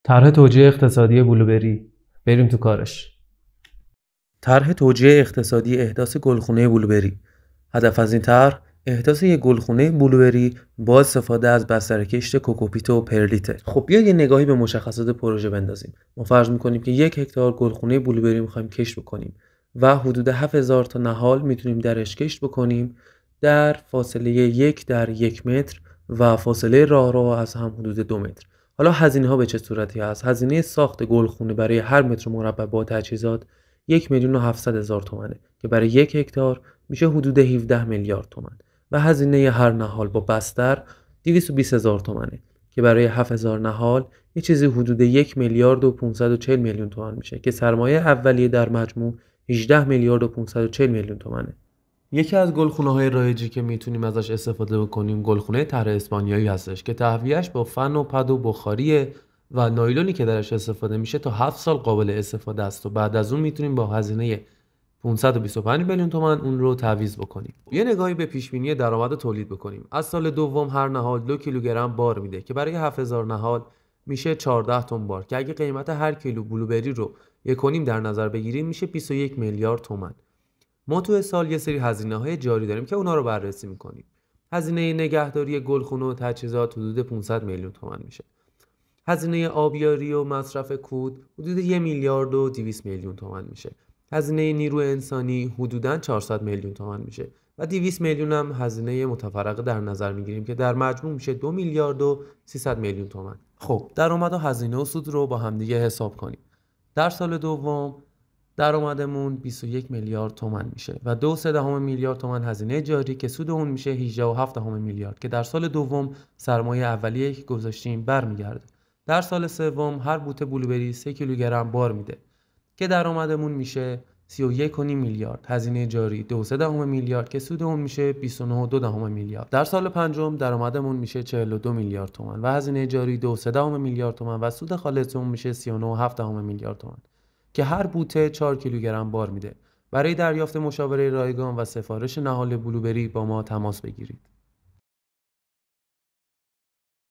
طرح توجیه اقتصادی بلوبری. بریم تو کارش. طرح توجیه اقتصادی احداث گلخونه بلوبری. هدف از این طرح احداث یک گلخونه بلوبری با استفاده از بستر کشت کوکوپیت و پرلیته. خب بیا یه نگاهی به مشخصات پروژه بندازیم. ما فرض می‌کنیم که 1 هکتار گلخونه بلوبری می‌خوایم کشت بکنیم و حدود 7000 تا نهال میتونیم درش کشت بکنیم در فاصله 1 در 1 متر و فاصله راهرو از هم حدود 2 متر. حالا هزینه ها به چه صورتی هست؟ هزینه ساخت گلخونه برای هر متر مربع با تجهیزات 1,700,000 تومانه که برای 1 هکتار میشه حدود 17 میلیارد تومان و هزینه هر نهال با بستر 220,000 تومانه که برای 7000 نهال یه چیزی حدود 1,540,000,000 تومان میشه که سرمایه اولیه در مجموع 18,540,000,000 تومانه. یکی از گلخونه‌های رایجی که میتونیم ازش استفاده بکنیم گلخونه طرح اسپانیایی هستش که تهویه‌اش با فن و پد و بخاریه و نایلونی که درش استفاده میشه تا 7 سال قابل استفاده است و بعد از اون میتونیم با هزینه 525 میلیون تومان اون رو تعویض بکنیم. یه نگاهی به پیشبینی درآمد تولید بکنیم. از سال دوم هر نهال 2 کیلوگرم بار میده که برای 7000 نهال میشه 14 تن بار که اگه قیمت هر کیلو بلوبری رو 1.5 در نظر بگیریم میشه 21 میلیارد تومان. ما تو سال یه سری هزینه‌های جاری داریم که اونا رو بررسی می‌کنیم. هزینه نگهداری گلخونه و تجهیزات حدود 500 میلیون تومان میشه. هزینه آبیاری و مصرف کود حدود 1,200,000,000 تومان میشه. هزینه نیرو انسانی حدوداً 400 میلیون تومان میشه و 200 میلیون هم هزینه متفرقه در نظر میگیریم که در مجموع میشه 2,300,000,000 تومان. خب درآمد و هزینه و سود رو با همدیگه حساب کنیم. در سال دوم درآمدمون 21 میلیارد تومان میشه و 2.3 میلیارد تومان هزینه جاری که سود اون میشه 18.7 میلیارد که در سال دوم سرمایه اولیه که گذاشتیم برمیگرده. در سال سوم هر بوته بلوبری 3 کیلوگرم بار میده که درآمدمون میشه 31.5 میلیارد، هزینه جاری 2.3 میلیارد که سود اون میشه 29.2 میلیارد. در سال پنجم درآمدمون میشه 42 میلیارد تومان و هزینه جاری 2.3 میلیارد تومان و سود خالص اون میشه 39.7 میلیارد تومان که هر بوته 4 کیلوگرم بار میده. برای دریافت مشاوره رایگان و سفارش نهال بلوبری با ما تماس بگیرید.